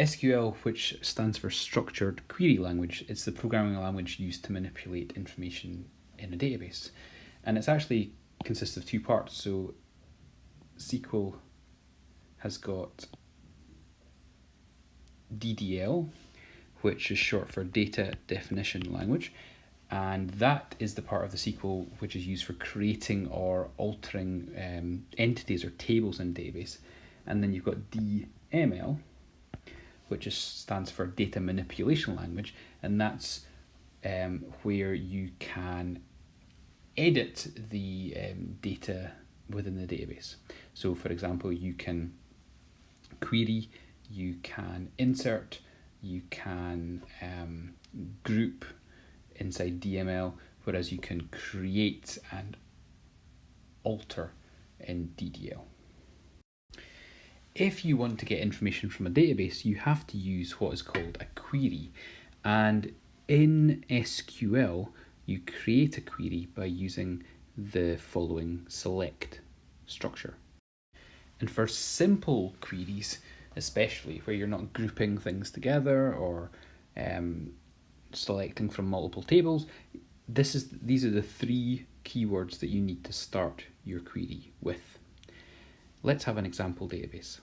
SQL, which stands for Structured Query Language, it's the programming language used to manipulate information in a database. And it's actually consists of two parts. So SQL has got DDL, which is short for Data Definition Language, and that is the part of the SQL which is used for creating or altering entities or tables in a database. And then you've got DML, which stands for Data Manipulation Language, and that's where you can edit the data within the database. So for example, you can query, you can insert, you can group inside DML, whereas you can create and alter in DDL. If you want to get information from a database, you have to use what is called a query. And in SQL, you create a query by using the following select structure. And for simple queries, especially where you're not grouping things together or selecting from multiple tables, these are the three keywords that you need to start your query with. Let's have an example database.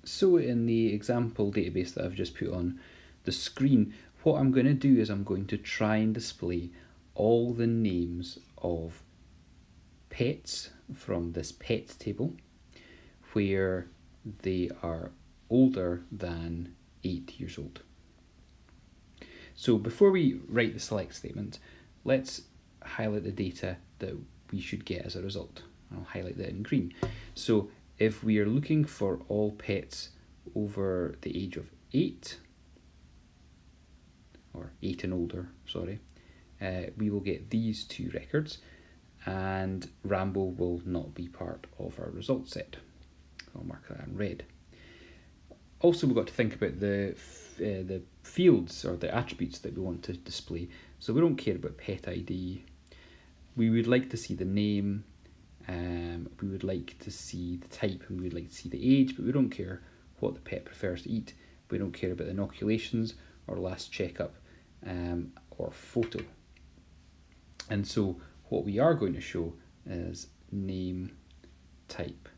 So in the example database that I've just put on the screen, what I'm going to do is I'm going to try and display all the names of pets from this pet table where they are older than 8 years old. So before we write the select statement, let's highlight the data that we should get as a result. I'll highlight that in green. So if we are looking for all pets over the age of 8, or 8 and older, sorry, we will get these two records, and Rambo will not be part of our result set. I'll mark that in red. Also, we've got to think about the fields or the attributes that we want to display. So we don't care about pet ID. We would like to see the name, we would like to see the type, and we would like to see the age, but we don't care what the pet prefers to eat. We don't care about the inoculations or last checkup or photo. And so what we are going to show is name, type,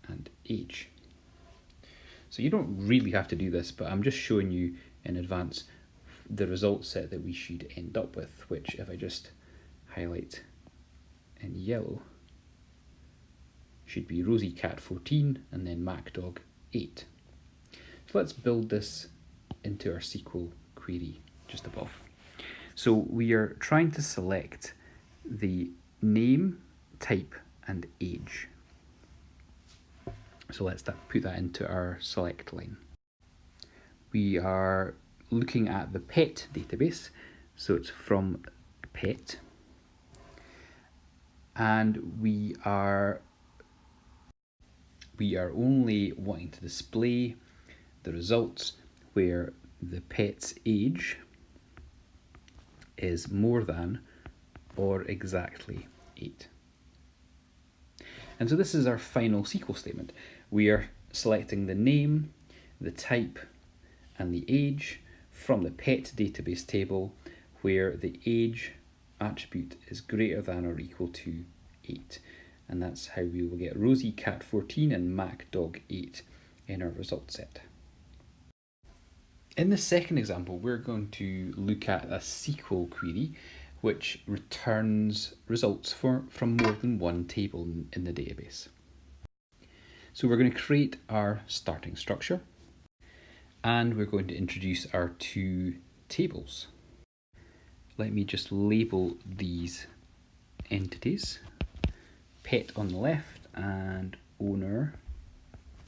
and age. So you don't really have to do this, but I'm just showing you in advance the result set that we should end up with, which if I just highlight in yellow, should be Rosie Cat 14 and then Mac Dog 8. So let's build this into our SQL query just above. So we are trying to select the name, type, and age. So let's put that into our select line. We are looking at the pet database, so it's from pet, and we are only wanting to display the results where the pet's age is more than or exactly 8. And so this is our final SQL statement. We are selecting the name, the type, and the age from the pet database table where the age attribute is greater than or equal to 8. And that's how we will get Rosie Cat 14 and Mac Dog 8 in our result set. In the second example, we're going to look at a SQL query which returns results from more than one table in the database. So we're going to create our starting structure, and we're going to introduce our two tables. Let me just label these entities, pet on the left and owner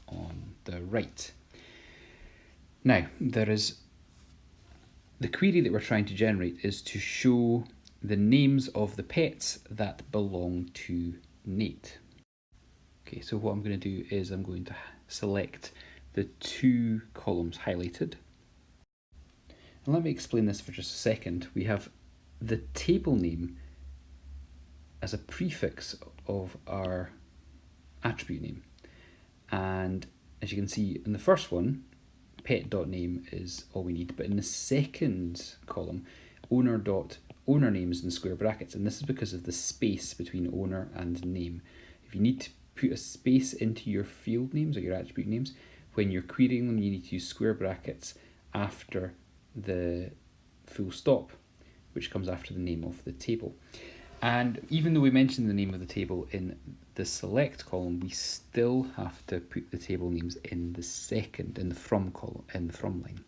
on the right. Now, the query that we're trying to generate is to show the names of the pets that belong to Nate. Okay, so what I'm going to do is I'm going to select the two columns highlighted. And let me explain this for just a second. We have the table name as a prefix of our attribute name. And as you can see in the first one, pet.name is all we need. But in the second column, owner name is in square brackets, and this is because of the space between owner and name. If you need to put a space into your field names or your attribute names, when you're querying them, you need to use square brackets after the full stop, which comes after the name of the table. And even though we mentioned the name of the table in the select column, we still have to put the table names in the from column, in the from line.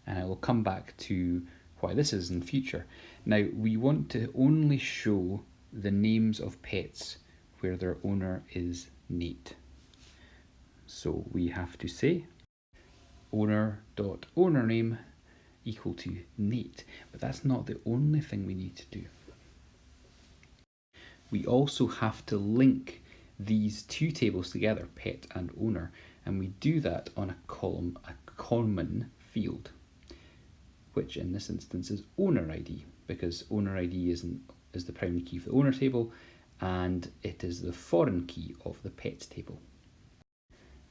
And I will come back to why this is in future. Now, we want to only show the names of pets where their owner is Nate. So we have to say owner.ownerName equal to Nate, but that's not the only thing we need to do. We also have to link these two tables together, pet and owner, and we do that on a column, a common field, which in this instance is owner ID, because owner ID is the primary key for the owner table, and it is the foreign key of the pet table.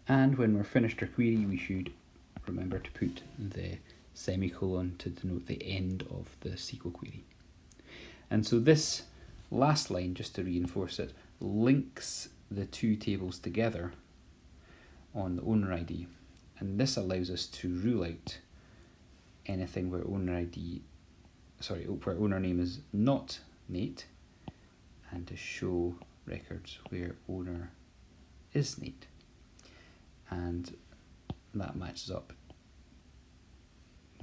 And when we're finished our query, we should remember to put the semicolon to denote the end of the SQL query. And so this last line, just to reinforce it, links the two tables together on the owner ID, and this allows us to rule out anything where owner name is not Nate, and to show records where owner is Nate. And that matches up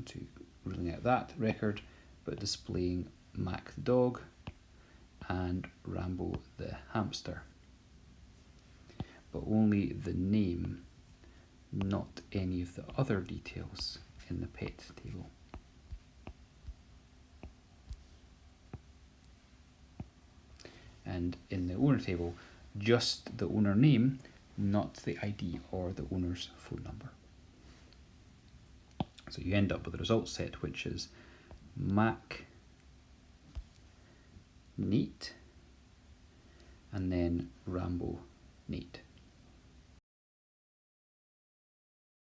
to ruling out that record, but displaying Mac the dog and Rambo the hamster, but only the name, not any of the other details in the pet table. And in the owner table, just the owner name, not the ID or the owner's phone number. So you end up with a result set which is Mac Nate and then Rambo Nate.